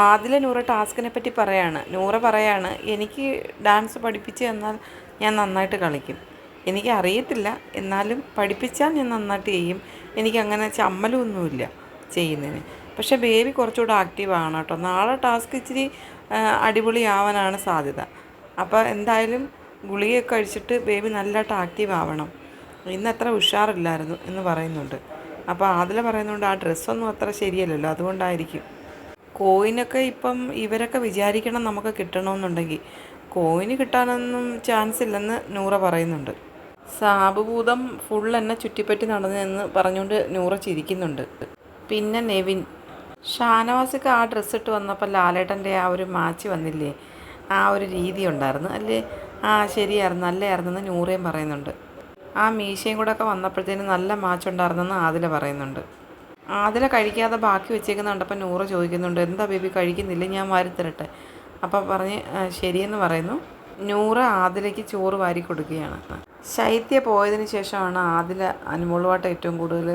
ആദില നൂറ ടാസ്കിനെ പറ്റി പറയാണ്. നൂറ പറയാണ്, എനിക്ക് ഡാൻസ് പഠിപ്പിച്ച് തന്നാൽ ഞാൻ നന്നായിട്ട് കളിക്കും. എനിക്ക് അറിയത്തില്ല, എന്നാലും പഠിപ്പിച്ചാൽ ഞാൻ നന്നായിട്ട് ചെയ്യും. എനിക്കങ്ങനെ ചമ്മലൊന്നുമില്ല ചെയ്യുന്നതിന്. പക്ഷേ ബേബി കുറച്ചുകൂടെ ആക്റ്റീവ് ആവണം കേട്ടോ. നാളെ ടാസ്ക് ഇച്ചിരി അടിപൊളിയാവാനാണ് സാധ്യത. അപ്പോൾ എന്തായാലും ഗുളികയൊക്കെ കഴിച്ചിട്ട് ബേബി നല്ലതായിട്ട് ആക്റ്റീവ് ആവണം. ഇന്ന് അത്ര ഉഷാറില്ലായിരുന്നു എന്ന് പറയുന്നുണ്ട്. അപ്പോൾ ആദില പറയുന്നുണ്ട്, ആ ഡ്രസ്സൊന്നും അത്ര ശരിയല്ലല്ലോ, അതുകൊണ്ടായിരിക്കും. കോയിനൊക്കെ ഇപ്പം ഇവരൊക്കെ വിചാരിക്കണം നമുക്ക് കിട്ടണമെന്നുണ്ടെങ്കിൽ. കോയിന് കിട്ടാനൊന്നും ചാൻസ് ഇല്ലെന്ന് നൂറ പറയുന്നുണ്ട്. സാബുഭൂതം ഫുൾ എന്നെ ചുറ്റിപ്പറ്റി നടന്നതെന്ന് പറഞ്ഞുകൊണ്ട് നൂറ ചിരിക്കുന്നുണ്ട്. പിന്നെ നെവിൻ, ഷാനവാസൊക്കെ ആ ഡ്രസ്സ് ഇട്ട് വന്നപ്പോൾ ലാലേട്ടൻ്റെ ആ ഒരു മാച്ച് വന്നില്ലേ, ആ ഒരു രീതി ഉണ്ടായിരുന്നു അല്ലേ. ആ ശരിയായിരുന്നു, നല്ലതായിരുന്നെന്ന് നൂറയും പറയുന്നുണ്ട്. ആ മീശയും കൂടെ ഒക്കെ വന്നപ്പോഴത്തേനും നല്ല മാച്ച് ഉണ്ടായിരുന്നെന്ന് ആദില പറയുന്നുണ്ട്. ആദില കഴിക്കാതെ ബാക്കി വെച്ചേക്കുന്ന കണ്ടപ്പോൾ നൂറ ചോദിക്കുന്നുണ്ട്, എന്താ ബേബി കഴിക്കുന്നില്ല, ഞാൻ വാരി തരട്ടെ. അപ്പം പറഞ്ഞ് ശരിയെന്ന് പറയുന്നു. നൂറ ആദിലയ്ക്ക് ചോറ് വാരി കൊടുക്കുകയാണ്. ശൈത്യ പോയതിന് ശേഷമാണ് ആദില അനുമോളുമായിട്ട് ഏറ്റവും കൂടുതൽ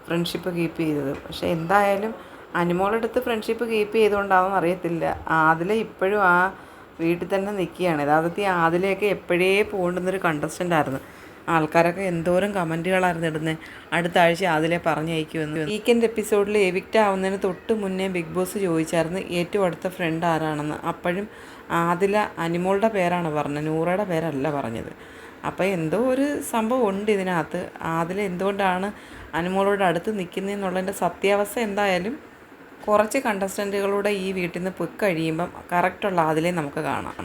ഫ്രണ്ട്ഷിപ്പ് കീപ്പ് ചെയ്തത്. പക്ഷേ എന്തായാലും അനുമോളെടുത്ത് ഫ്രണ്ട്ഷിപ്പ് കീപ്പ് ചെയ്തുകൊണ്ടാണെന്ന് അറിയത്തില്ല, ആദില ഇപ്പോഴും ആ വീട്ടിൽ തന്നെ നിൽക്കുകയാണ്. യഥാർത്ഥത്തിൽ ആദിലയൊക്കെ എപ്പോഴേ പോകേണ്ടുന്നൊരു കണ്ടസ്റ്റൻ്റ് ആയിരുന്നു. ആൾക്കാരൊക്കെ എന്തോരം കമൻറ്റുകളായിരുന്നു ഇടുന്നത്, അടുത്ത ആഴ്ച ആദിലെ പറഞ്ഞയക്കുമെന്ന്. വീക്കെൻഡ് എപ്പിസോഡിൽ എവിക്റ്റ് ആവുന്നതിന് തൊട്ട് മുന്നേ ബിഗ് ബോസ് ചോദിച്ചായിരുന്നു ഏറ്റവും അടുത്ത ഫ്രണ്ട് ആരാണെന്ന്. അപ്പോഴും ആദില അനുമോളുടെ പേരാണ് പറഞ്ഞത്, നൂറയുടെ പേരല്ല പറഞ്ഞത്. അപ്പോൾ എന്തോ ഒരു സംഭവം ഉണ്ട് ഇതിനകത്ത്. ആദില എന്തുകൊണ്ടാണ് അനുമോളോട് അടുത്ത് നിൽക്കുന്നതെന്നുള്ളതിൻ്റെ സത്യാവസ്ഥ എന്തായാലും കുറച്ച് കണ്ടസ്റ്റൻറ്റുകളൂടെ ഈ വീട്ടിൽ നിന്ന് പോയി കഴിയുമ്പം കറക്റ്റുള്ള ആദിലെ നമുക്ക് കാണാം.